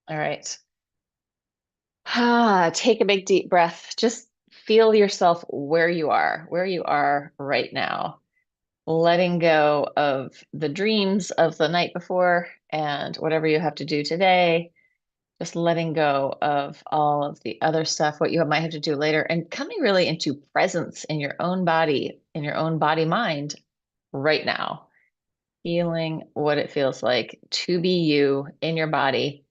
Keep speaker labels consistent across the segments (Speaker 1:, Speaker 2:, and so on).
Speaker 1: All right. Take a big deep breath. Just feel yourself where you are right now. Letting go of the dreams of the night before and whatever you have to do today. Just letting go of all of the other stuff, what you might have to do later, and coming really into presence in your own body mind right now. Feeling what it feels like to be you in your body.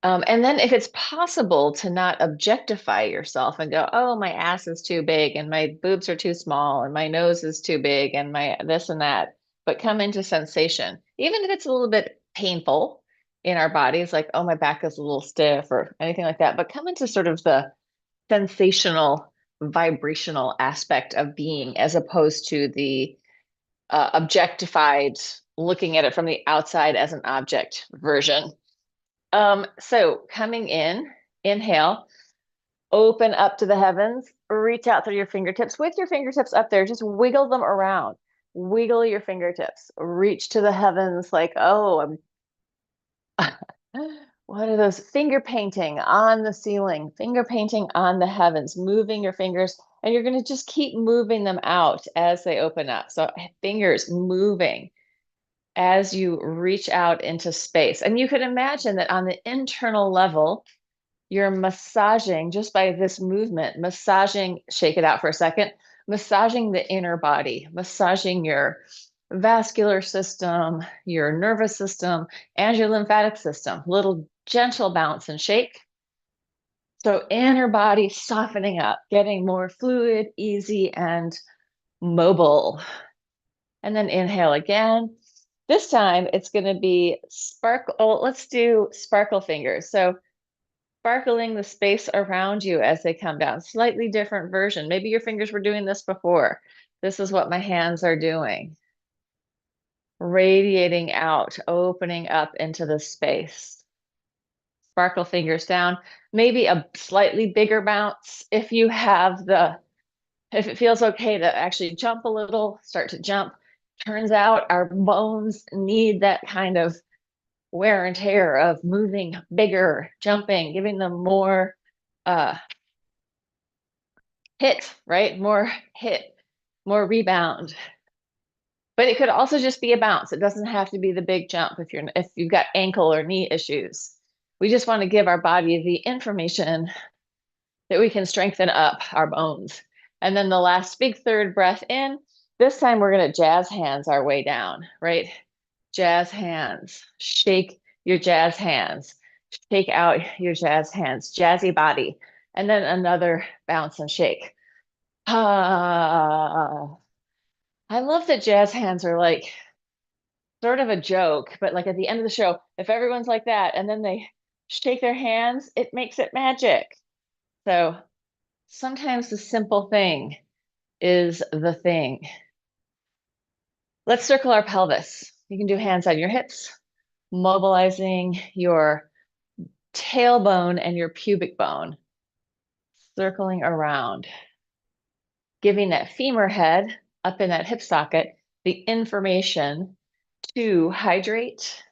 Speaker 1: And then if it's possible to not objectify yourself and go, oh, my ass is too big and my boobs are too small and my nose is too big and my this and that, but come into sensation, even if it's a little bit painful in our bodies, like, oh, my back is a little stiff or anything like that, but come into sort of the sensational, vibrational aspect of being as opposed to the objectified, looking at it from the outside as an object version. So coming in, inhale, open up to the heavens, reach out through your fingertips. With your fingertips up there, just wiggle them around. Wiggle your fingertips. Reach to the heavens like, oh, I'm what are those? Finger painting on the ceiling, finger painting on the heavens, moving your fingers, and you're going to just keep moving them out as they open up. So fingers moving as you reach out into space. And you can imagine that on the internal level, you're massaging just by this movement, massaging, shake it out for a second, massaging the inner body, massaging your vascular system, your nervous system, and your lymphatic system. Little gentle bounce and shake. So inner body softening up, getting more fluid, easy, and mobile. And then inhale again. This time it's going to be sparkle. Oh, let's do sparkle fingers. So sparkling the space around you as they come down. Slightly different version. Maybe your fingers were doing this before. This is what my hands are doing. Radiating out, opening up into the space. Sparkle fingers down. Maybe a slightly bigger bounce if you have if it feels okay to actually jump a little, start to jump. Turns out our bones need that kind of wear and tear of moving bigger, jumping, giving them more hit, right? More hit, more rebound. But it could also just be a bounce. It doesn't have to be the big jump if you've got ankle or knee issues. We just want to give our body the information that we can strengthen up our bones. And then the last big third breath in. This time we're going to jazz hands our way down, right? Jazz hands. Shake your jazz hands. Shake out your jazz hands. Jazzy body. And then another bounce and shake. Ah, I love that jazz hands are like sort of a joke, but like at the end of the show, if everyone's like that and then they shake their hands, it makes it magic. So sometimes the simple thing is the thing. Let's circle our pelvis. You can do hands on your hips, mobilizing your tailbone and your pubic bone, circling around, giving that femur head up in that hip socket the information to hydrate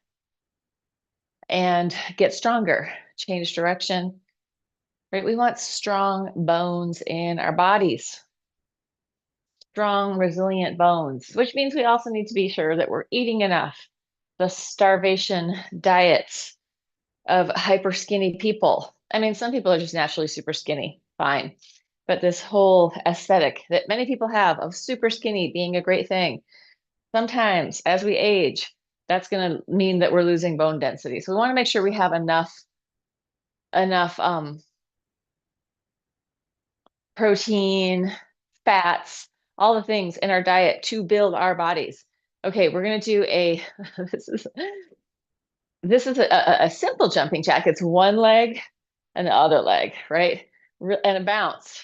Speaker 1: and get stronger, change direction, right? We want strong bones in our bodies, strong, resilient bones, which means we also need to be sure that we're eating enough. The starvation diets of hyper skinny people. I mean, some people are just naturally super skinny, fine. But this whole aesthetic that many people have of super skinny being a great thing, sometimes as we age, that's going to mean that we're losing bone density. So we want to make sure we have enough protein, fats, all the things in our diet to build our bodies. Okay, we're going to do a this is a simple jumping jack. It's one leg and the other leg, right? And a bounce.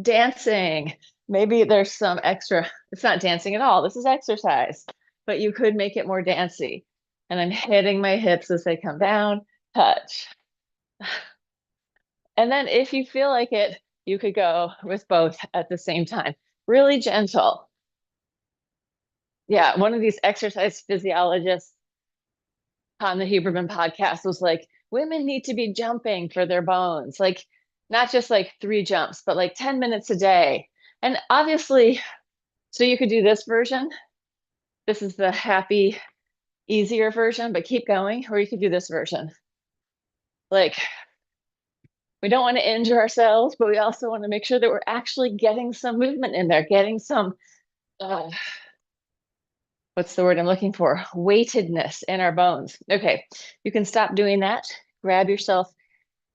Speaker 1: Dancing. Maybe there's some extra, it's not dancing at all. This is exercise, but you could make it more dancey. And I'm hitting my hips as they come down, touch. And then if you feel like it, you could go with both at the same time. Really gentle. Yeah, one of these exercise physiologists on the Huberman podcast was like, women need to be jumping for their bones, like not just like 3 jumps, but like 10 minutes a day. And obviously, so you could do this version. This is the happy, easier version, but keep going, or you could do this version. Like, we don't want to injure ourselves, but we also want to make sure that we're actually getting some movement in there, getting some, what's the word I'm looking for? Weightedness in our bones. Okay, you can stop doing that. Grab yourself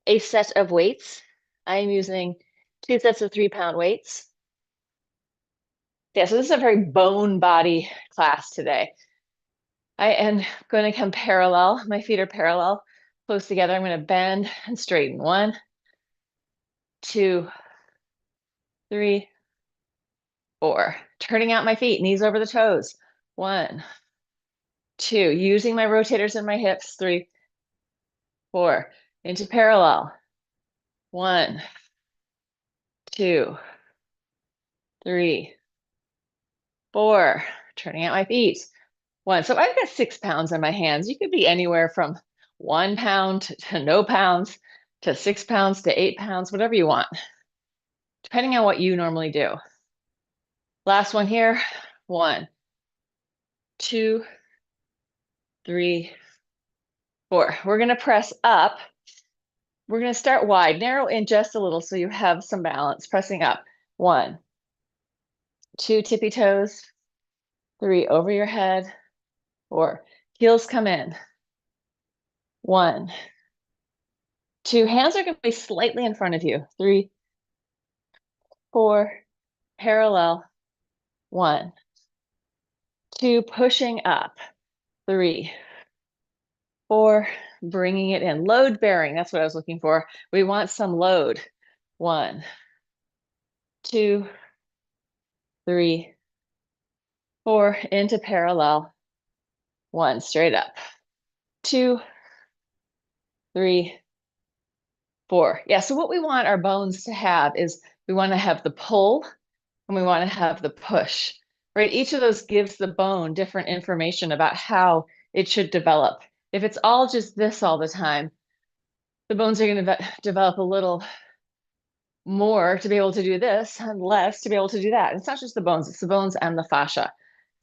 Speaker 1: a set of weights. I am using 2 sets of 3-pound weights. Yeah, so this is a very bone body class today. I am going to come parallel. My feet are parallel, close together. I'm going to bend and straighten. 1, 2, 3, 4. Turning out my feet, knees over the toes. 1, 2. Using my rotators in my hips. 3, 4. Into parallel. 1, 2, 3, 4. Turning out my feet. 1. So I've got 6 pounds in my hands. You could be anywhere from 1 pound to no pounds to 6 pounds to 8 pounds, whatever you want, depending on what you normally do. Last one here. 1, 2, 3, 4. We're going to press up. We're going to start wide, narrow in just a little so you have some balance. Pressing up. 1, 2 tippy toes. 3 over your head. 4. Heels come in. 1, 2. Hands are going to be slightly in front of you. 3, 4. Parallel. 1, 2. Pushing up. 3, 4. Bringing it in. Load bearing. That's what I was looking for. We want some load. 1, 2, 3, 4. Into parallel. 1. Straight up. 2, 3, 4. Yeah, so what we want our bones to have is we want to have the pull and we want to have the push, right? Each of those gives the bone different information about how it should develop. If it's all just this all the time, the bones are going to develop a little more to be able to do this and less to be able to do that. It's not just the bones, it's the bones and the fascia.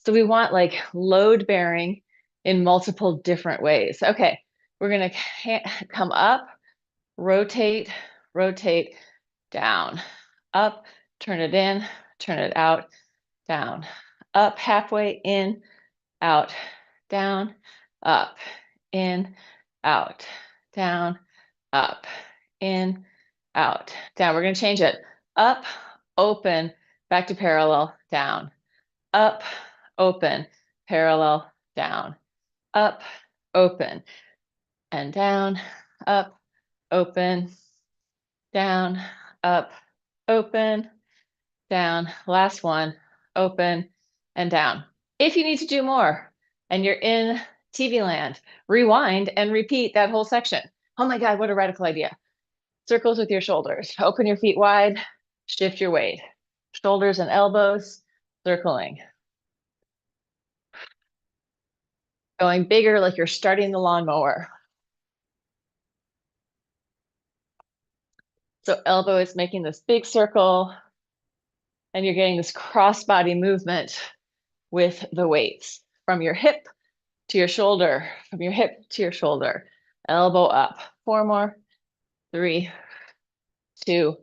Speaker 1: So we want like load bearing in multiple different ways. Okay, we're going to come up, rotate, rotate, down, up, turn it in, turn it out, down, up, halfway, in, out, down, up, in, out, down, up, in, out, down. We're going to change it. Up, open, back to parallel, down, up, open, parallel, down, up, open, and down, up, open, down, up, open, down. Last one, open and down. If you need to do more and you're in TV land, rewind and repeat that whole section. Oh my God, what a radical idea. Circles with your shoulders. Open your feet wide, shift your weight. Shoulders and elbows, circling. Going bigger like you're starting the lawnmower. So elbow is making this big circle and you're getting this cross-body movement with the weights from your hip to your shoulder, from your hip to your shoulder, elbow up. 4 more, 3, 2,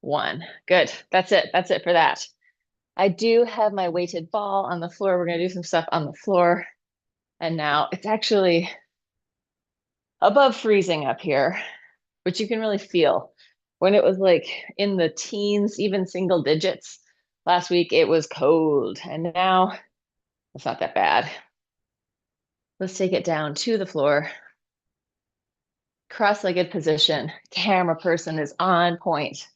Speaker 1: 1. Good. That's it. That's it for that. I do have my weighted ball on the floor. We're going to do some stuff on the floor. And now it's actually above freezing up here, which you can really feel. When it was like in the teens, even single digits last week, it was cold. And now it's not that bad. Let's take it down to the floor. Cross-legged position. Camera person is on point.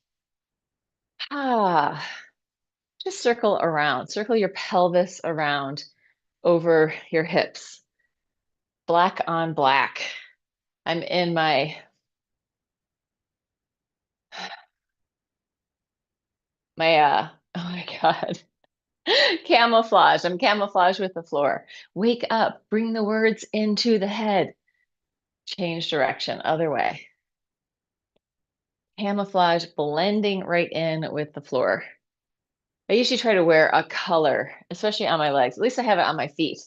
Speaker 1: Just circle around. Circle your pelvis around over your hips. Black on black. I'm in my oh my God. Camouflage. I'm camouflage with the floor. Wake up. Bring the words into the head. Change direction, other way. Camouflage, blending right in with the floor. I usually try to wear a color, especially on my legs. At least I have it on my feet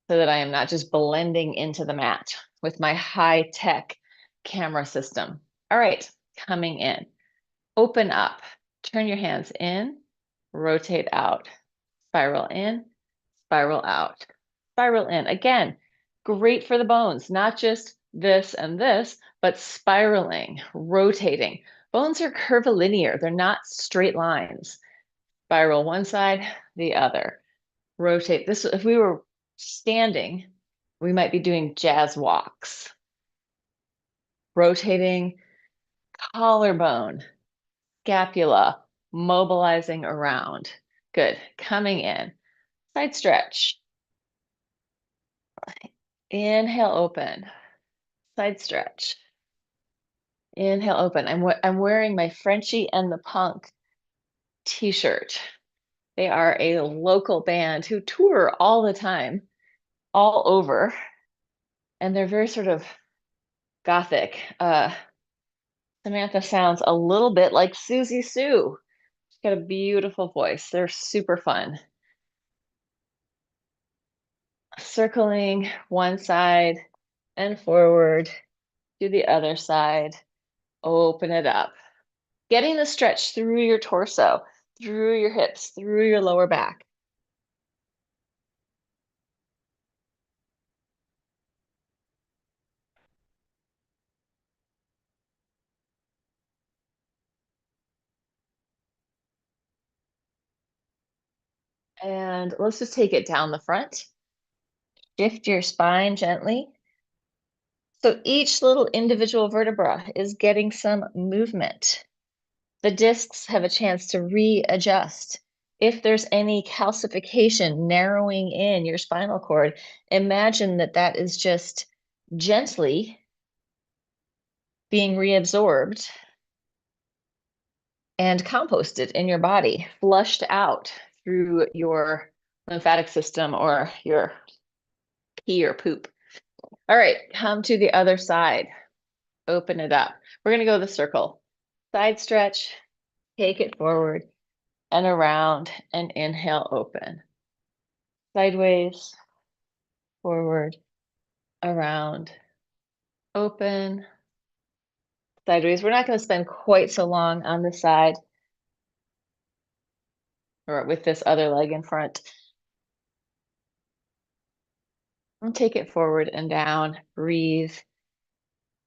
Speaker 1: so that I am not just blending into the mat with my high-tech camera system. All right, coming in. Open up. Turn your hands in, rotate out, spiral in, spiral out, spiral in. Again, great for the bones, not just this and this, but spiraling, rotating. Bones are curvilinear, they're not straight lines. Spiral one side, the other. Rotate. This, if we were standing, we might be doing jazz walks. Rotating collarbone, scapula, mobilizing around. Good. Coming in. Side stretch. Inhale, open. Side stretch. Inhale, open. I'm wearing my Frenchie and the Punk t-shirt. They are a local band who tour all the time, all over. And they're very sort of gothic. Samantha sounds a little bit like Susie Sue. She's got a beautiful voice. They're super fun. Circling one side and forward to the other side. Open it up. Getting the stretch through your torso, through your hips, through your lower back. And let's just take it down the front. Shift your spine gently. So each little individual vertebra is getting some movement. The discs have a chance to readjust. If there's any calcification narrowing in your spinal cord, imagine that that is just gently being reabsorbed and composted in your body, flushed out through your lymphatic system or your pee or poop. All right, come to the other side. Open it up. We're going to go the circle. Side stretch, take it forward and around, and inhale, open. Sideways, forward, around, open, sideways. We're not going to spend quite so long on this side or with this other leg in front. And take it forward and down. Breathe.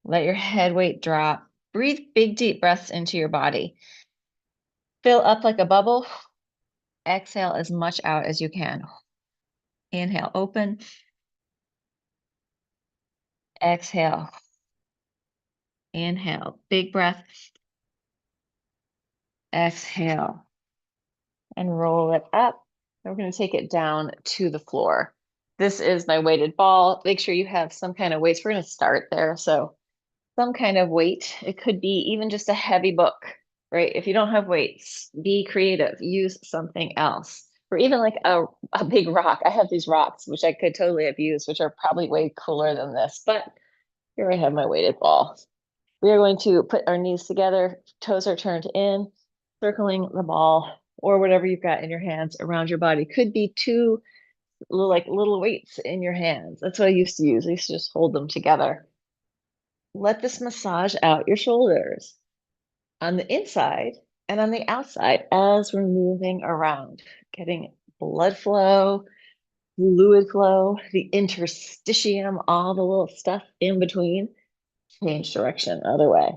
Speaker 1: Let your head weight drop. Breathe big, deep breaths into your body. Fill up like a bubble. Exhale as much out as you can. Inhale, open. Exhale. Inhale, big breath. Exhale. And roll it up. And we're going to take it down to the floor. This is my weighted ball. Make sure you have some kind of weights. We're going to start there. So some kind of weight. It could be even just a heavy book, right? If you don't have weights, be creative. Use something else. Or even like a big rock. I have these rocks, which I could totally have used, which are probably way cooler than this. But here I have my weighted ball. We are going to put our knees together. Toes are turned in, circling the ball or whatever you've got in your hands around your body. Could be two little weights in your hands. That's what I used to use. I used to just hold them together. Let this massage out your shoulders on the inside and on the outside as we're moving around, getting blood flow, fluid flow, the interstitium, all the little stuff in between. Change direction, other way.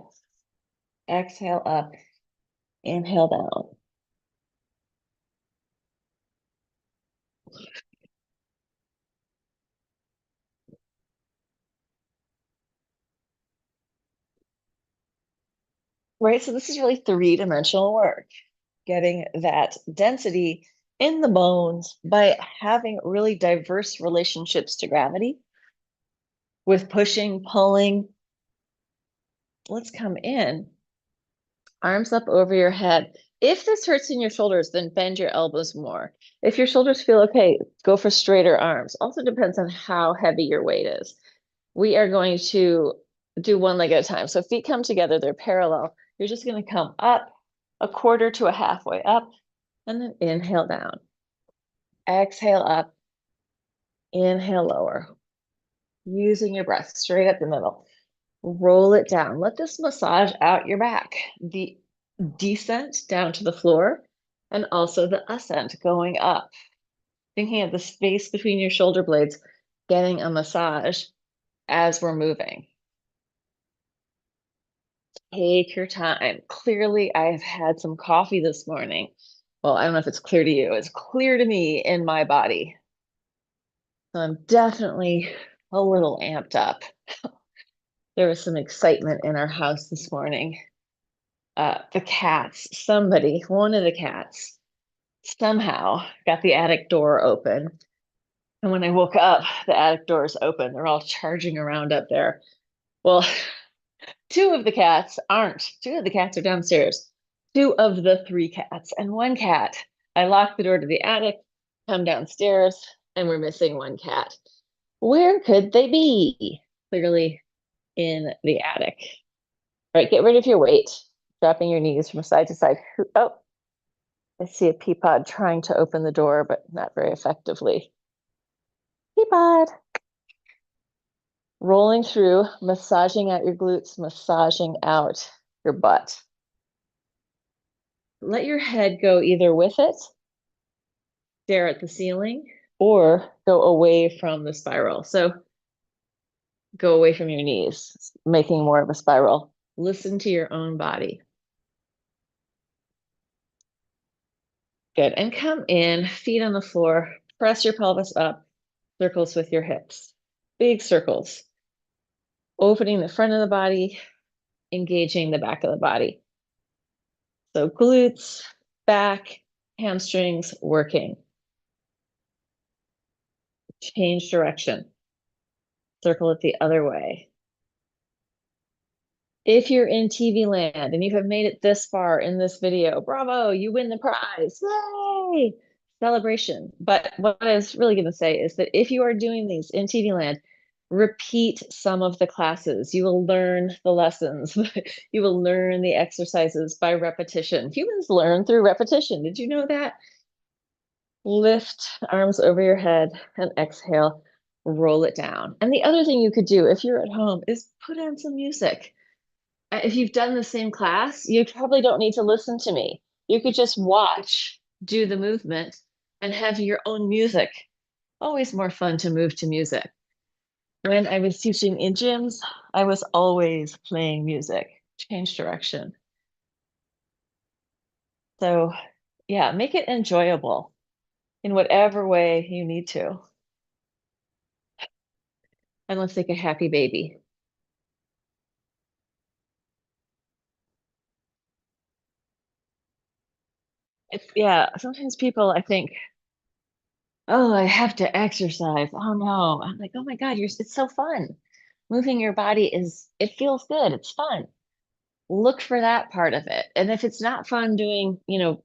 Speaker 1: Exhale up, inhale down. Right, so this is really three-dimensional work, getting that density in the bones by having really diverse relationships to gravity with pushing, pulling. Let's come in, arms up over your head. If this hurts in your shoulders, then bend your elbows more. If your shoulders feel okay, go for straighter arms. Also depends on how heavy your weight is. We are going to do one leg at a time. So feet come together, they're parallel. You're just going to come up a quarter to a halfway up, and then inhale down. Exhale up, inhale lower. Using your breath straight up the middle. Roll it down. Let this massage out your back. The descent down to the floor and also the ascent going up. Thinking of the space between your shoulder blades, getting a massage as we're moving. Take your time. Clearly, I've had some coffee this morning. Well, I don't know if it's clear to you. It's clear to me in my body. So I'm definitely a little amped up. There was some excitement in our house this morning. The cats, one of the cats, somehow got the attic door open. And when I woke up, the attic door is open. They're all charging around up there. Well, two of the cats aren't. Two of the cats are downstairs. Two of the three cats and one cat. I locked the door to the attic, come downstairs, and we're missing one cat. Where could they be? Clearly in the attic. All right, get rid of your weight, dropping your knees from side to side. Oh, I see a pea pod trying to open the door, but not very effectively. Pea pod. Rolling through, massaging out your glutes, massaging out your butt. Let your head go either with it, stare at the ceiling, or go away from the spiral. So go away from your knees, making more of a spiral. Listen to your own body. Good. And come in, feet on the floor, press your pelvis up, circles with your hips. Big circles. Opening the front of the body, engaging the back of the body. So glutes, back, hamstrings working. Change direction. Circle it the other way. If you're in TV land and you have made it this far in this video, bravo, you win the prize. Yay! Celebration. But what I was really going to say is that if you are doing these in TV land, repeat some of the classes. You will learn the lessons. You will learn the exercises by repetition. Humans learn through repetition. Did you know that? Lift arms over your head and exhale, roll it down. And the other thing you could do if you're at home is put on some music. If you've done the same class, you probably don't need to listen to me. You could just watch, do the movement, and have your own music. Always more fun to move to music. When I was teaching in gyms, I was always playing music, change direction. So yeah, make it enjoyable in whatever way you need to. And let's take a happy baby. Yeah, sometimes people, I think, oh, I have to exercise. Oh no. I'm like, oh my God, it's so fun. Moving your body it feels good. It's fun. Look for that part of it. And if it's not fun doing,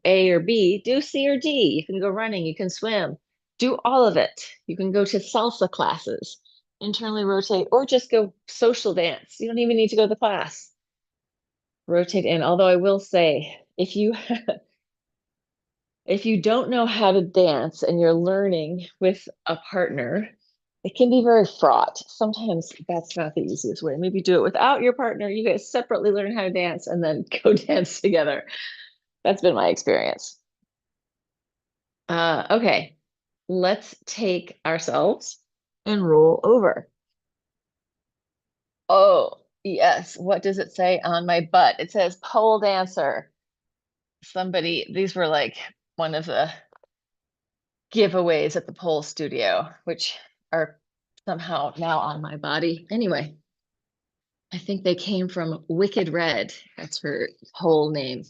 Speaker 1: A or B, do C or D. You can go running, you can swim, do all of it. You can go to salsa classes, internally rotate, or just go social dance. You don't even need to go to the class. Rotate in. Although I will say, if you don't know how to dance and you're learning with a partner, it can be very fraught. Sometimes that's not the easiest way. Maybe do it without your partner. You guys separately learn how to dance and then go dance together. That's been my experience. Okay, let's take ourselves and roll over. Oh, yes. What does it say on my butt? It says pole dancer. These were like one of the giveaways at the pole studio, which are somehow now on my body. Anyway, I think they came from Wicked Red. That's her whole name.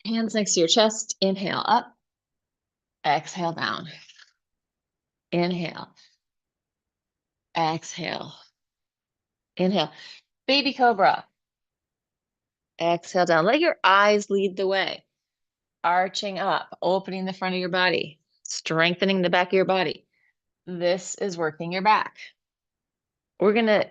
Speaker 1: Hands next to your chest. Inhale up. Exhale down. Inhale. Exhale. Inhale. Baby Cobra. Exhale down. Let your eyes lead the way. Arching up, opening the front of your body, strengthening the back of your body. This is working your back. We're going to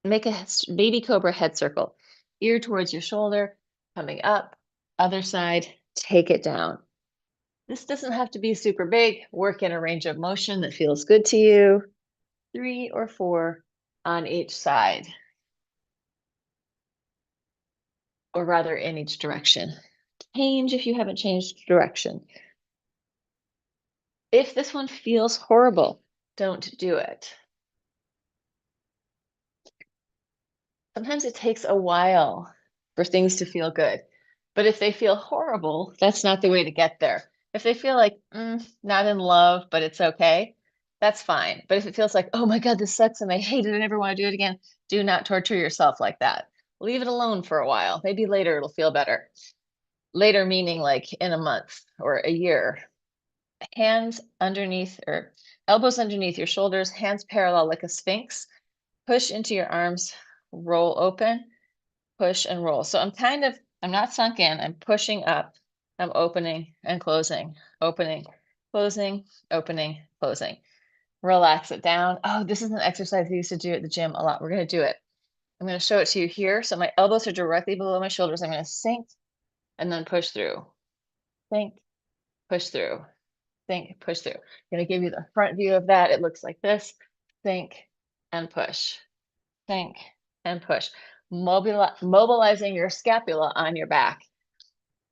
Speaker 1: Make a baby cobra head circle. Ear towards your shoulder, coming up, other side, take it down. This doesn't have to be super big. Work in a range of motion that feels good to you. 3 or 4 on each side, or rather in each direction. Change if you haven't changed direction. If this one feels horrible, don't do it. Sometimes it takes a while for things to feel good. But if they feel horrible, that's not the way to get there. If they feel like, not in love, but it's okay, that's fine. But if it feels like, oh my God, this sucks and I hate it, I never want to do it again, do not torture yourself like that. Leave it alone for a while. Maybe later it'll feel better. Later meaning like in a month or a year. Hands underneath or elbows underneath your shoulders, hands parallel like a sphinx. Push into your arms, roll open, push and roll. So I'm not sunk in, I'm pushing up. I'm opening and closing, opening, closing, opening, closing. Relax it down. Oh, this is an exercise we used to do at the gym a lot. We're going to do it. I'm going to show it to you here. So my elbows are directly below my shoulders. I'm going to sink and then push through. Sink, push through. Sink, push through. I'm going to give you the front view of that. It looks like this. Sink and push. Sink and push. Mobilizing your scapula on your back.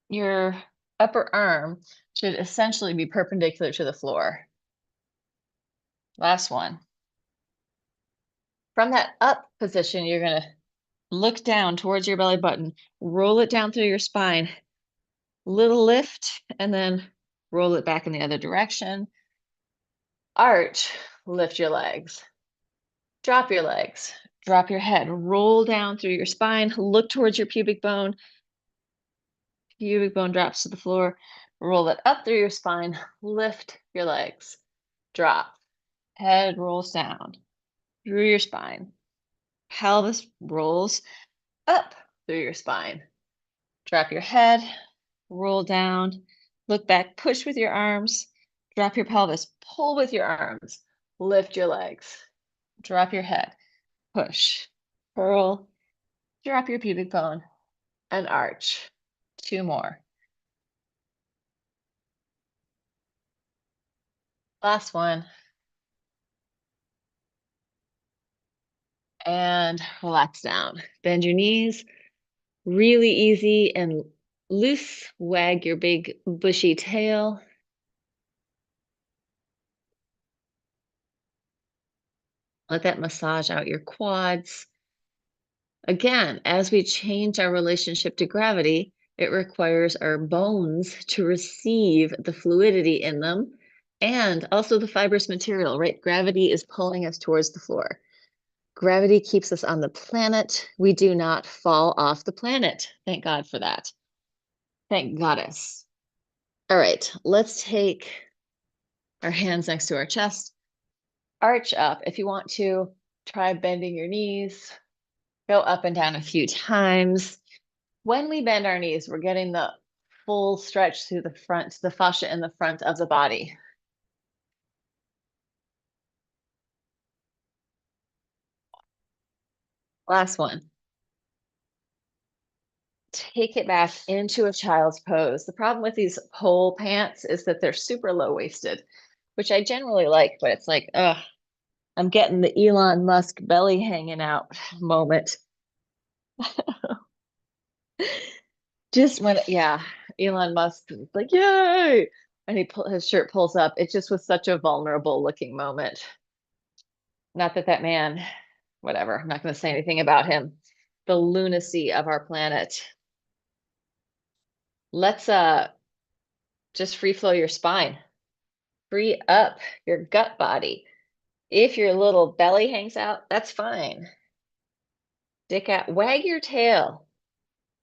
Speaker 1: Your upper arm should essentially be perpendicular to the floor. Last one. From that up position, you're going to look down towards your belly button, roll it down through your spine, little lift, and then roll it back in the other direction. Arch, lift your legs. Drop your legs, drop your head, roll down through your spine, look towards your pubic bone. Pubic bone drops to the floor, roll it up through your spine, lift your legs, drop. Head rolls down through your spine. Pelvis rolls up through your spine. Drop your head, roll down, look back, push with your arms, drop your pelvis, pull with your arms, lift your legs, drop your head, push, curl, drop your pubic bone, and arch. 2 more. Last one. And relax down. Bend your knees, really easy and loose. Wag your big bushy tail. Let that massage out your quads. Again, as we change our relationship to gravity, it requires our bones to receive the fluidity in them and also the fibrous material, right? Gravity is pulling us towards the floor. Gravity keeps us on the planet. We do not fall off the planet. Thank God for that. Thank Goddess. All right, let's take our hands next to our chest. Arch up. If you want to, try bending your knees. Go up and down a few times. When we bend our knees, we're getting the full stretch through the front, the fascia in the front of the body. Last one. Take it back into a child's pose. The problem with these pole pants is that they're super low-waisted, which I generally like, but it's like, I'm getting the Elon Musk belly hanging out moment. Just when, yeah, Elon Musk is like, yay! And his shirt pulls up. It just was such a vulnerable looking moment. Not that that man, whatever, I'm not going to say anything about him. The lunacy of our planet. Let's just free flow your spine. Free up your gut body. If your little belly hangs out, that's fine. Dick out, wag your tail.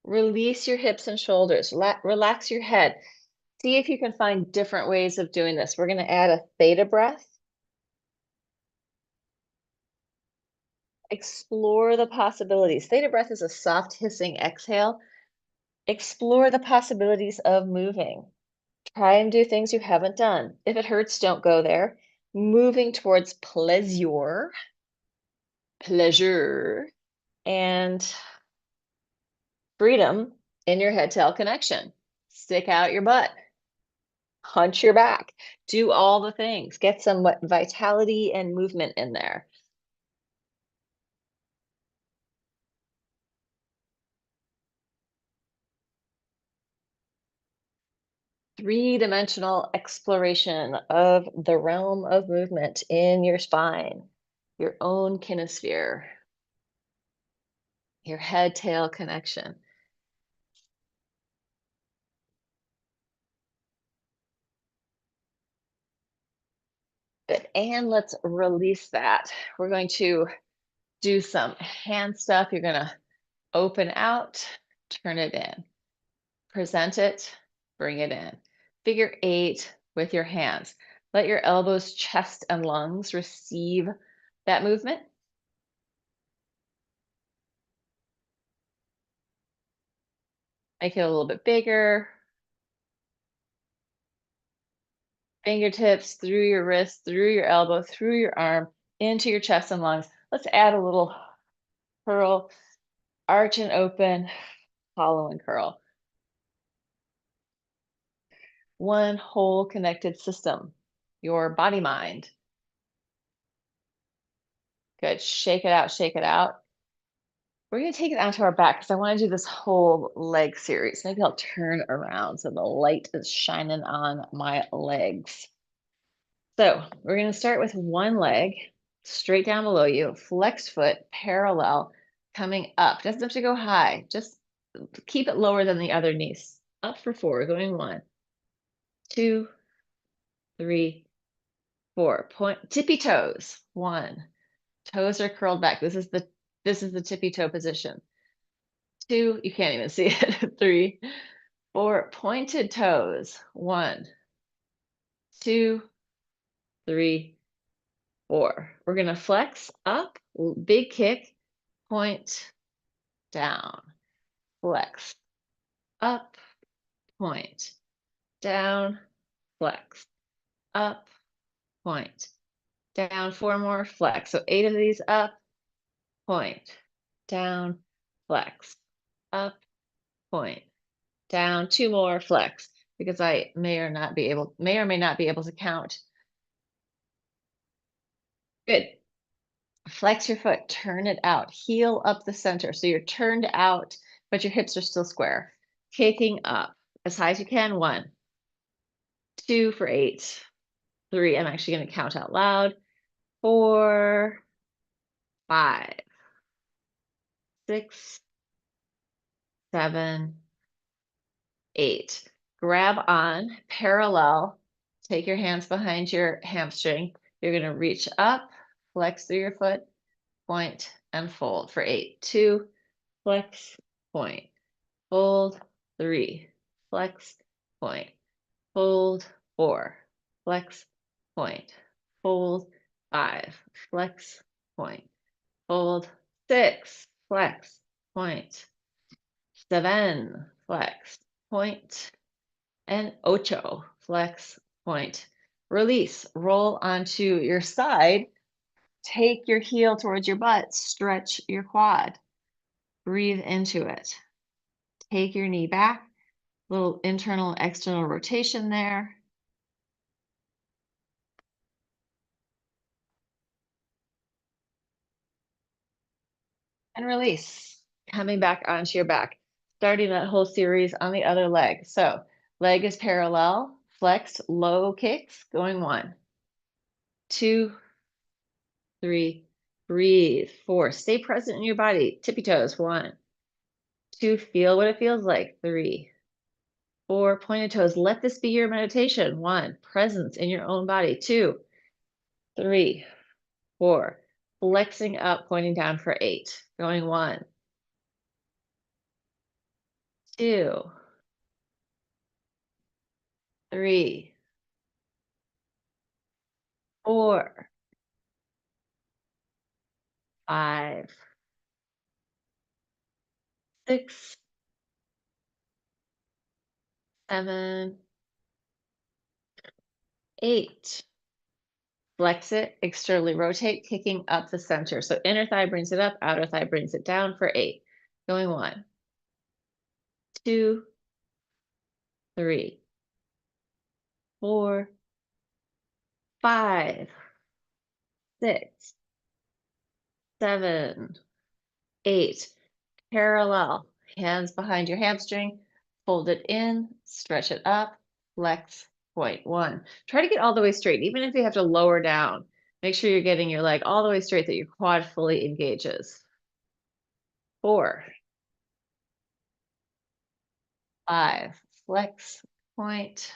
Speaker 1: Release your hips and shoulders. Relax your head. See if you can find different ways of doing this. We're going to add a theta breath. Explore the possibilities. Theta breath is a soft hissing exhale. Explore the possibilities of moving. Try and do things you haven't done. If it hurts, don't go there. Moving towards pleasure. Pleasure. And freedom in your head tail connection. Stick out your butt, hunch your back, do all the things, get some vitality and movement in there. Three-dimensional exploration of the realm of movement in your spine, your own kinesphere, your head tail connection. Good. And let's release that. We're going to do some hand stuff. You're going to open out, turn it in, present it, bring it in. Figure eight with your hands. Let your elbows, chest, and lungs receive that movement. Make it a little bit bigger. Fingertips through your wrist, through your elbow, through your arm, into your chest and lungs. Let's add a little curl, arch and open, hollow and curl. One whole connected system, your body mind. Good. Shake it out, shake it out. We're going to take it onto our back because I want to do this whole leg series. Maybe I'll turn around so the light is shining on my legs. So we're going to start with one leg straight down below you, flexed foot, parallel, coming up. Doesn't have to go high. Just keep it lower than the other knees. Up for four, going 1, 2, 3, 4. Point tippy toes. 1. Toes are curled back. This is the tippy toe position. 2, you can't even see it. 3, 4, pointed toes. 1, 2, 3, 4. We're going to flex up, big kick, point, down, flex, up, point, down, flex, up, point, down. 4 more, flex. So 8 of these, up, point, down, flex, up, point, down. 2 more, flex, because I may or may not be able to count. Good. Flex your foot, turn it out, heel up the center. So you're turned out, but your hips are still square. Kicking up as high as you can. 1, 2 for 8, 3. I'm actually going to count out loud. 4, 5, 6, 7, 8. Grab on, parallel. Take your hands behind your hamstring. You're going to reach up, flex through your foot, point, and fold for 8. 2, flex, point, fold. 3, flex, point, fold. 4, flex, point, fold. 5, flex, point, fold. 6, flex, point. 7, flex, point. And 8, flex, point. Release, roll onto your side. Take your heel towards your butt, stretch your quad. Breathe into it. Take your knee back, little internal, external rotation there. And release, coming back onto your back, starting that whole series on the other leg. So leg is parallel, flexed, low kicks, going 1, 2, 3, breathe. 4, stay present in your body, tippy toes. 1, 2, feel what it feels like. 3, 4, pointed toes. Let this be your meditation. 1, presence in your own body. 2, 3, 4, flexing up, pointing down for 8, going 1, 2, 3, 4, 5, 6, 7, 8, Flex it, externally rotate, kicking up the center. So inner thigh brings it up, outer thigh brings it down for 8. Going 1, 2, 3, 4, 5, 6, 7, 8. Parallel. Hands behind your hamstring. Fold it in, stretch it up, flex, point. 1. Try to get all the way straight, even if you have to lower down. Make sure you're getting your leg all the way straight, that your quad fully engages. 4, 5, flex, point.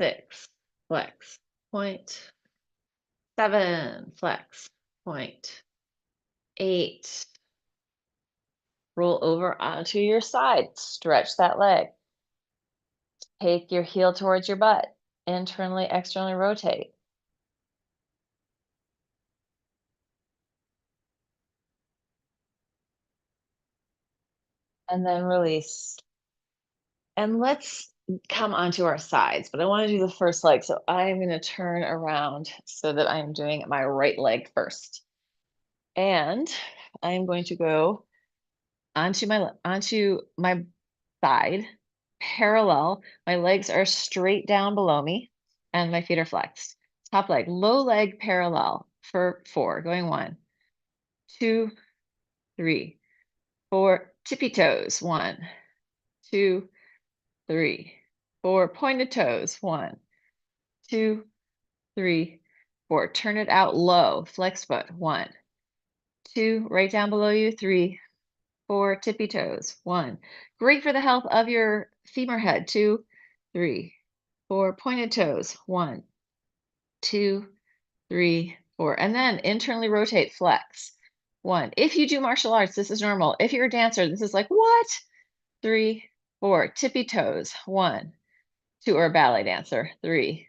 Speaker 1: 6, flex, point. 7, flex, point. 8, roll over onto your side, stretch that leg. Take your heel towards your butt, internally, externally rotate. And then release. And let's come onto our sides, but I want to do the first leg. So I'm going to turn around so that I'm doing my right leg first. And I'm going to go onto my side, parallel. My legs are straight down below me and my feet are flexed. Top leg, low leg parallel for 4. Going 1, 2, 3, 4. Tippy toes. 1, 2, 3, 4. Pointed toes. 1, 2, 3, 4. Turn it out low. Flex foot. 1, 2. Right down below you. 3, 4. Tippy toes. 1. Great for the health of your femur head. 2, 3, 4. Pointed toes. 1, 2, 3, 4. And then internally rotate. Flex. 1. If you do martial arts, this is normal. If you're a dancer, this is like, what? 3, 4. Tippy toes. 1, 2. Or a ballet dancer. 3,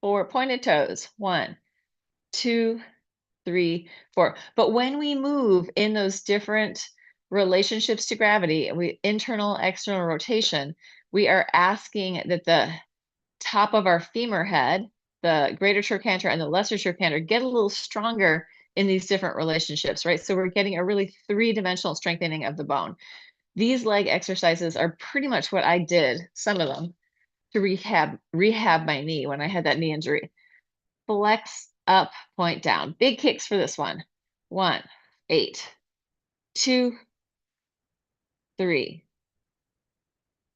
Speaker 1: 4. Pointed toes. 1, 2, 3, 4. But when we move in those different relationships to gravity, we internal, external rotation, we are asking that the top of our femur head, the greater trochanter and the lesser trochanter, get a little stronger in these different relationships, right? So we're getting a really three-dimensional strengthening of the bone. These leg exercises are pretty much what I did, some of them, to rehab my knee when I had that knee injury. Flex up, point down. Big kicks for this one. 1, 8, 2, 3,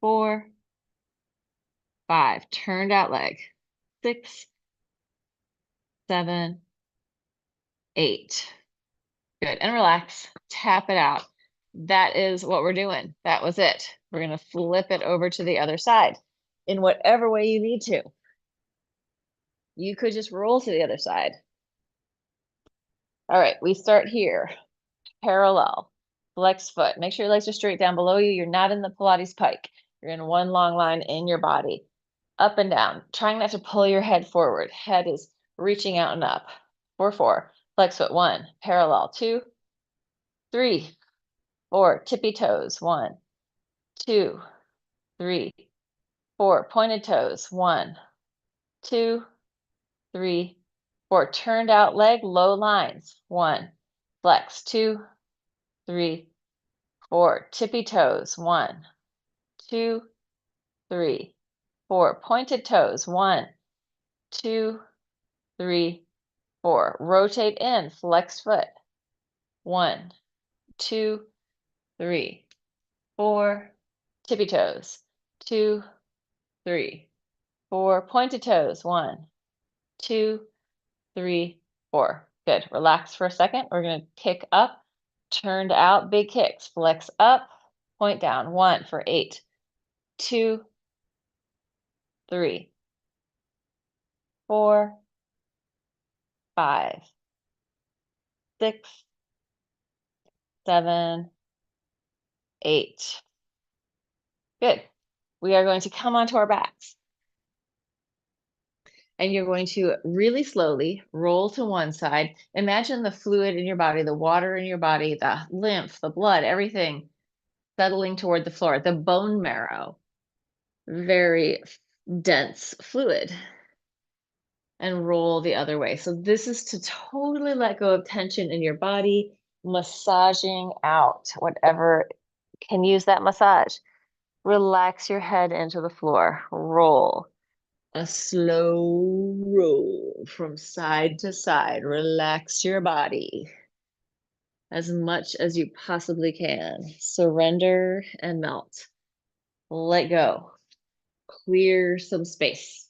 Speaker 1: 4, 5. Turned out leg. 6, 7, 8. Good. And relax. Tap it out. That is what we're doing. That was it. We're going to flip it over to the other side in whatever way you need to. You could just roll to the other side. All right, we start here. Parallel. Flex foot. Make sure your legs are straight down below you. You're not in the Pilates pike. You're in one long line in your body. Up and down. Trying not to pull your head forward. Head is reaching out and up. 4, 4. Flex foot. 1. Parallel. 2, 3, 4. Tippy toes. 1, 2, 3, 4. Pointed toes. 1, 2, 3, 4. Turned out leg. Low lines. 1. Flex. 2, 3, 4. Tippy toes. 1, 2, 3, 4. Pointed toes. 1, 2, 3, 4. Rotate in. Flex foot. 1, 2, 3, 4. Tippy toes. 2, 3, 4. Pointed toes. 1, 2, 3, 4. Good. Relax for a second. We're going to kick up, turned out, big kicks. Flex up, point down. 1 for 8, 2, 3, 4, 5, 6, 7, 8. Good. We are going to come onto our backs. And you're going to really slowly roll to one side. Imagine the fluid in your body, the water in your body, the lymph, the blood, everything settling toward the floor. The bone marrow, very dense fluid. and roll the other way. So this is to totally let go of tension in your body, massaging out whatever can use that massage. Relax your head into the floor. Roll. A slow roll from side to side. Relax your body as much as you possibly can. Surrender and melt. Let go. Clear some space.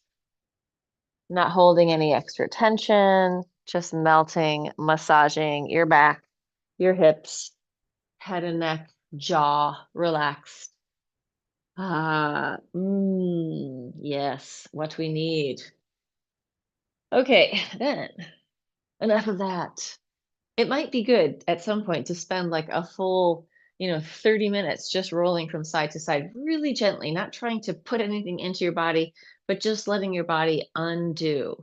Speaker 1: Not holding any extra tension, just melting, massaging your back, your hips, head and neck, jaw relaxed. Yes, what we need. Okay, then enough of that. It might be good at some point to spend like a full, 30 minutes just rolling from side to side, really gently, not trying to put anything into your body, but just letting your body undo.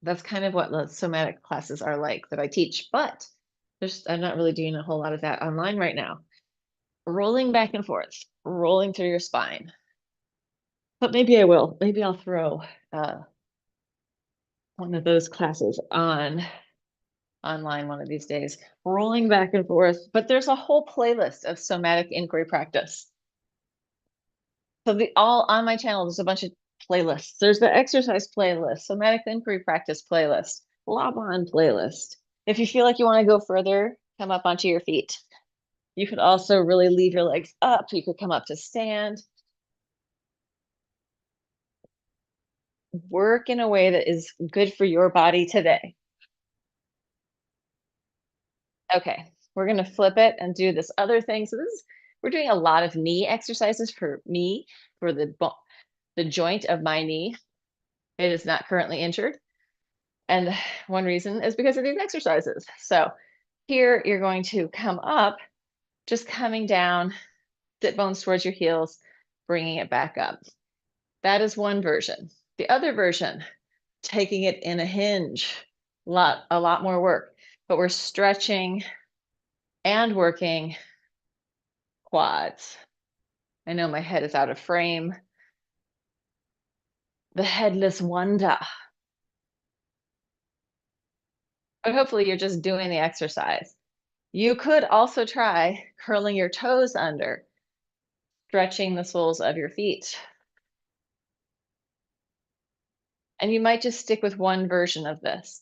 Speaker 1: That's kind of what the somatic classes are like that I teach, but I'm not really doing a whole lot of that online right now. Rolling back and forth, rolling through your spine. But maybe I will. Maybe I'll throw one of those classes online one of these days, rolling back and forth. But there's a whole playlist of somatic inquiry practice. So all on my channel, there's a bunch of playlists. There's the exercise playlist, somatic inquiry practice playlist, Laban playlist. If you feel like you want to go further, come up onto your feet. You could also really leave your legs up. You could come up to stand. Work in a way that is good for your body today. Okay, we're going to flip it and do this other thing. So we're doing a lot of knee exercises for me, for the joint of my knee. It is not currently injured. And one reason is because of these exercises. So here you're going to come up, just coming down, sit bones towards your heels, bringing it back up. That is one version. The other version, taking it in a hinge, a lot more work, but we're stretching and working quads. I know my head is out of frame. The headless wonder. But hopefully you're just doing the exercise. You could also try curling your toes under, stretching the soles of your feet. And you might just stick with one version of this.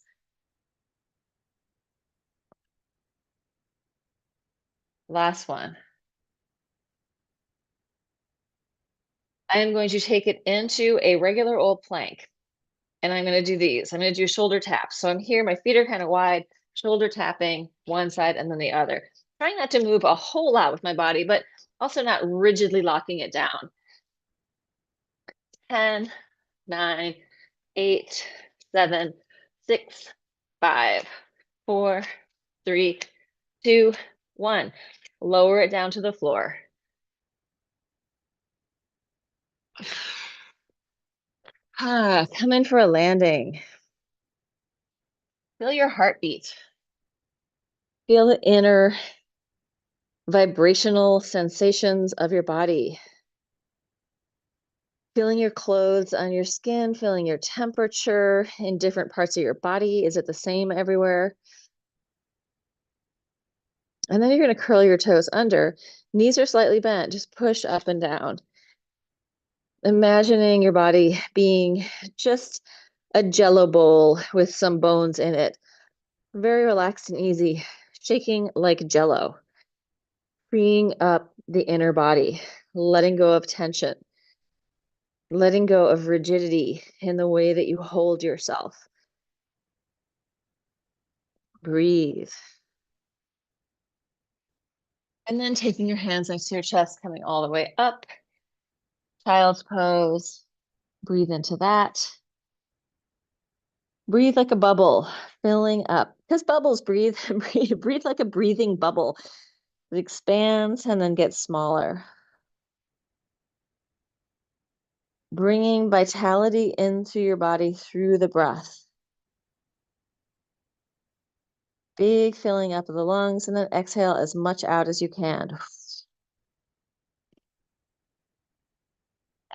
Speaker 1: Last one. I am going to take it into a regular old plank. And I'm going to do these. I'm going to do shoulder taps. So I'm here, my feet are kind of wide, shoulder tapping one side and then the other. Trying not to move a whole lot with my body, but also not rigidly locking it down. 10, 9, 8, 7, 6, 5, 4, 3, 2, 1. Lower it down to the floor. Come in for a landing. Feel your heartbeat. Feel the inner vibrational sensations of your body. Feeling your clothes on your skin, feeling your temperature in different parts of your body. Is it the same everywhere? And then you're going to curl your toes under. Knees are slightly bent. Just push up and down. Imagining your body being just a jello bowl with some bones in it. Very relaxed and easy. Shaking like jello. Freeing up the inner body. Letting go of tension. Letting go of rigidity in the way that you hold yourself. Breathe. And then taking your hands next to your chest, coming all the way up. Child's pose. Breathe into that. Breathe like a bubble, filling up. Because bubbles breathe, breathe like a breathing bubble. It expands and then gets smaller. Bringing vitality into your body through the breath. Big filling up of the lungs, and then exhale as much out as you can.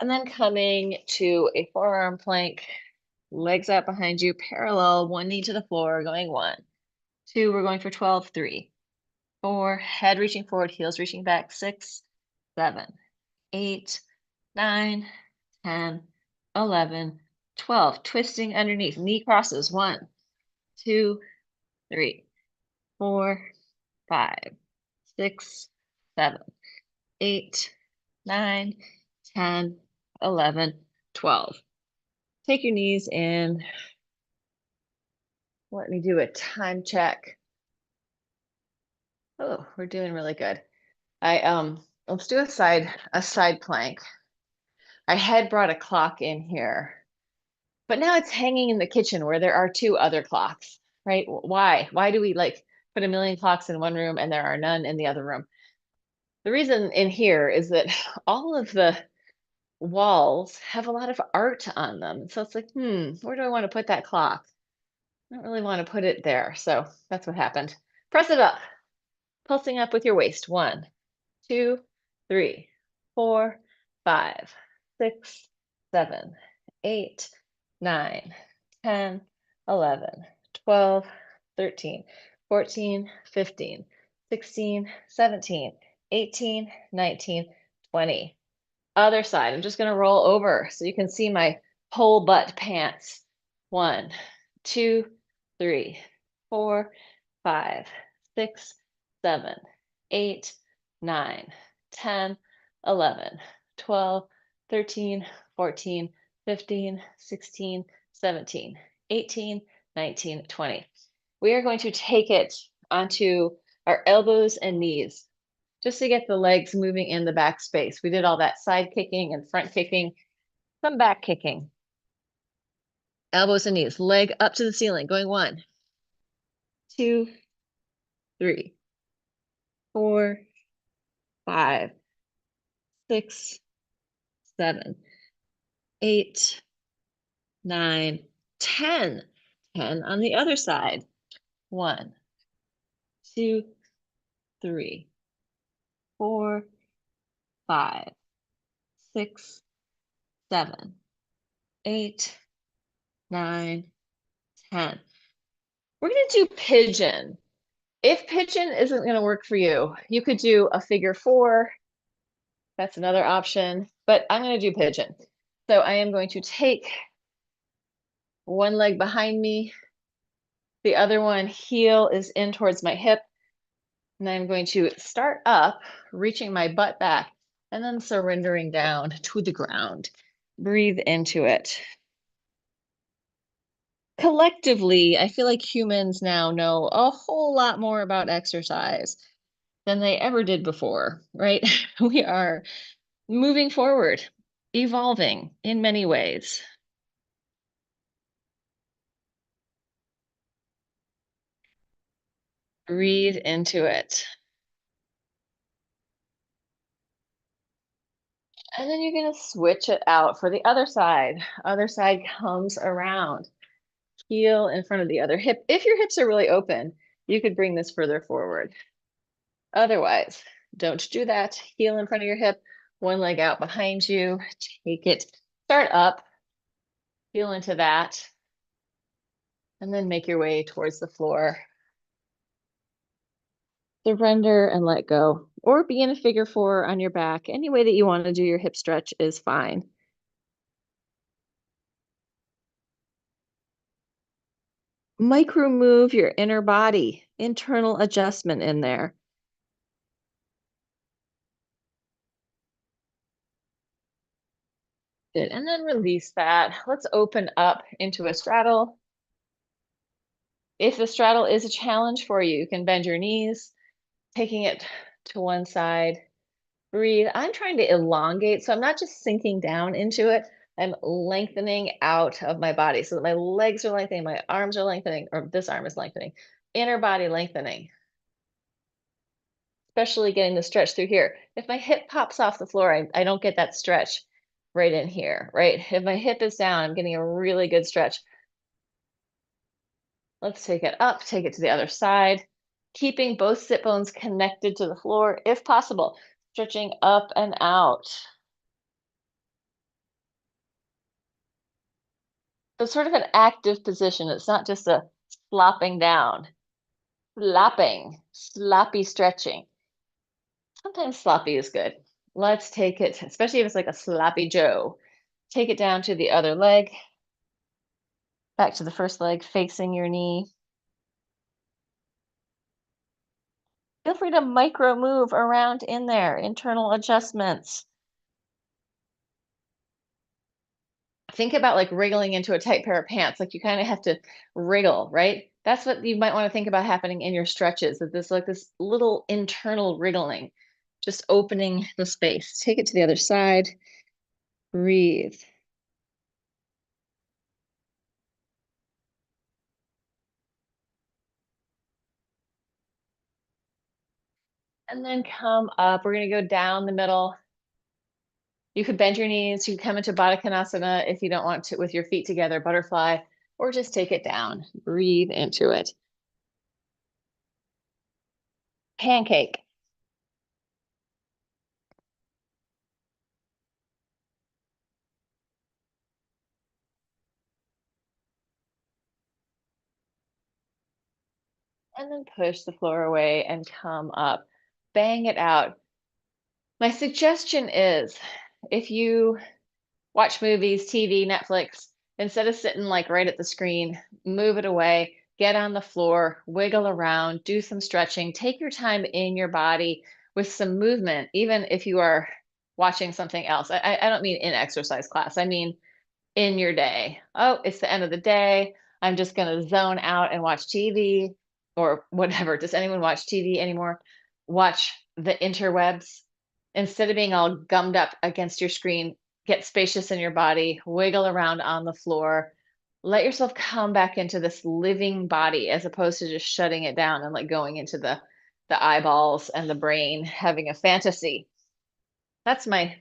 Speaker 1: And then coming to a forearm plank, Legs out behind you, parallel, one knee to the floor, going 1, 2, we're going for 12, 3, 4, head reaching forward, heels reaching back, 6, 7, 8, 9, 10, 11, 12, twisting underneath, knee crosses, 1, 2, 3, 4, 5, 6, 7, 8, 9, 10, 11, 12. Take your knees in. Let me do a time check. Oh, we're doing really good. Let's do a side plank. I had brought a clock in here, but now it's hanging in the kitchen where there are 2 other clocks, right? Why? Why do we like put a million clocks in one room and there are none in the other room? The reason in here is that all of the walls have a lot of art on them. So it's like, where do I want to put that clock? I don't really want to put it there. So that's what happened. Press it up, pulsing up with your waist. 1, 2, 3, 4, 5, 6, 7, 8, 9, 10, 11, 12, 13, 14, 15, 16, 17, 18, 19, 20. Other side. I'm just going to roll over so you can see my whole butt pants. 1, 2, 3, 4, 5, 6, 7, 8, 9, 10, 11, 12, 13, 14, 15, 16, 17, 18, 19, 20. We are going to take it onto our elbows and knees just to get the legs moving in the back space. We did all that side kicking and front kicking, some back kicking. Elbows and knees, leg up to the ceiling, going 1, 2, 3, 4, 5, 6, 7, 8, 9, 10. 10 on the other side. 1, 2, 3, 4, 5, 6, 7, 8, 9, 10. We're going to do pigeon. If pigeon isn't going to work for you, you could do a figure 4. That's another option, but I'm going to do pigeon. So I am going to take one leg behind me. The other one heel is in towards my hip. And I'm going to start up, reaching my butt back, and then surrendering down to the ground. Breathe into it. Collectively, I feel like humans now know a whole lot more about exercise than they ever did before, right? We are moving forward, evolving in many ways. Breathe into it. And then you're going to switch it out for the other side. Other side comes around. Heel in front of the other hip. If your hips are really open, you could bring this further forward. Otherwise, don't do that. Heel in front of your hip, one leg out behind you. Take it, start up, feel into that, and then make your way towards the floor. Surrender and let go, or be in a figure 4 on your back. Any way that you want to do your hip stretch is fine. Micro move your inner body, internal adjustment in there. Good. And then release that. Let's open up into a straddle. If the straddle is a challenge for you, you can bend your knees, taking it to one side. Breathe. I'm trying to elongate, so I'm not just sinking down into it. I'm lengthening out of my body so that my legs are lengthening, my arms are lengthening, or this arm is lengthening. Inner body lengthening, especially getting the stretch through here. If my hip pops off the floor, I don't get that stretch right in here, right? If my hip is down, I'm getting a really good stretch. Let's take it up, take it to the other side, keeping both sit bones connected to the floor if possible, stretching up and out. So it's sort of an active position. It's not just a slopping down, slopping, sloppy stretching. Sometimes sloppy is good. Let's take it, especially if it's like a sloppy Joe. Take it down to the other leg, back to the first leg, facing your knee. Feel free to micro move around in there, internal adjustments. Think about like wriggling into a tight pair of pants. Like you kind of have to wriggle, right? That's what you might want to think about happening in your stretches, that this like this little internal wriggling, just opening the space. Take it to the other side. Breathe. And then come up. We're going to go down the middle. You could bend your knees. You can come into Baddha Konasana if you don't want to, with your feet together, butterfly, or just take it down. Breathe into it. Pancake. And then push the floor away and come up. Bang it out. My suggestion is if you watch movies, TV, Netflix, instead of sitting like right at the screen, move it away, get on the floor, wiggle around, do some stretching, take your time in your body with some movement, even if you are watching something else. I don't mean in exercise class, I mean in your day. Oh, it's the end of the day. I'm just going to zone out and watch TV or whatever. Does anyone watch TV anymore? Watch the interwebs. Instead of being all gummed up against your screen, get spacious in your body, wiggle around on the floor. Let yourself come back into this living body as opposed to just shutting it down and like going into the eyeballs and the brain having a fantasy. That's my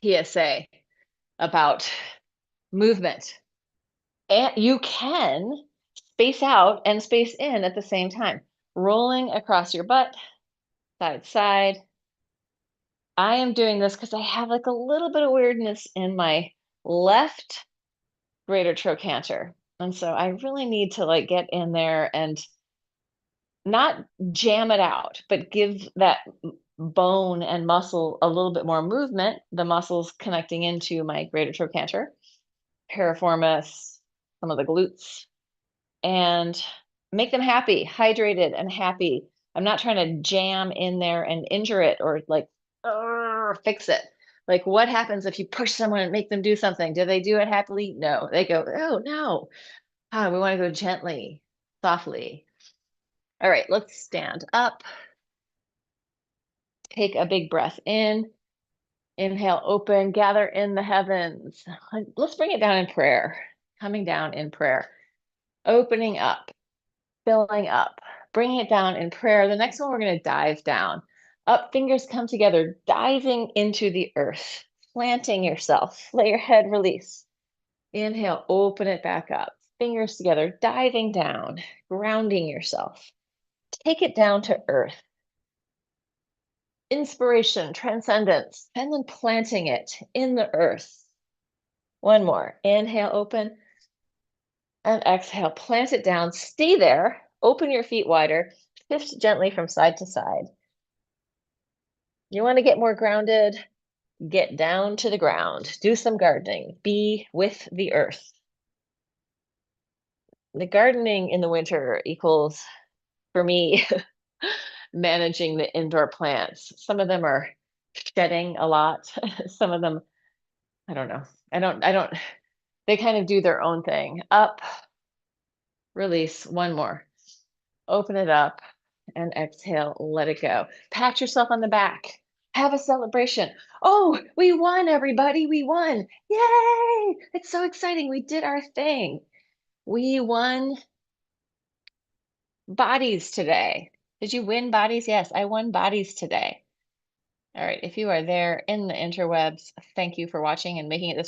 Speaker 1: PSA about movement. And you can space out and space in at the same time, rolling across your butt, side to side. I am doing this because I have like a little bit of weirdness in my left greater trochanter. And so I really need to like get in there and not jam it out, but give that bone and muscle a little bit more movement, the muscles connecting into my greater trochanter, piriformis, some of the glutes, and make them happy, hydrated and happy. I'm not trying to jam in there and injure it or like fix it. Like what happens if you push someone and make them do something? Do they do it happily? No. They go, oh no. We want to go gently, softly. All right, let's stand up. Take a big breath in. Inhale, open, gather in the heavens. Let's bring it down in prayer. Coming down in prayer. Opening up, filling up, bringing it down in prayer. The next one, we're going to dive down. Up, fingers come together, diving into the earth, planting yourself. Let your head release. Inhale, open it back up. Fingers together, diving down, grounding yourself. Take it down to earth. Inspiration, transcendence, and then planting it in the earth. One more. Inhale, open, and exhale. Plant it down. Stay there. Open your feet wider. Shift gently from side to side. You want to get more grounded? Get down to the ground. Do some gardening. Be with the earth. The gardening in the winter equals, for me, managing the indoor plants. Some of them are shedding a lot. Some of them, I don't know. They kind of do their own thing. Up, release, one more. Open it up and exhale, let it go. Pat yourself on the back. Have a celebration. Oh, we won, everybody. We won. Yay! It's so exciting. We did our thing. We won bodies today. Did you win bodies? Yes, I won bodies today. All right. If you are there in the interwebs, thank you for watching and making it this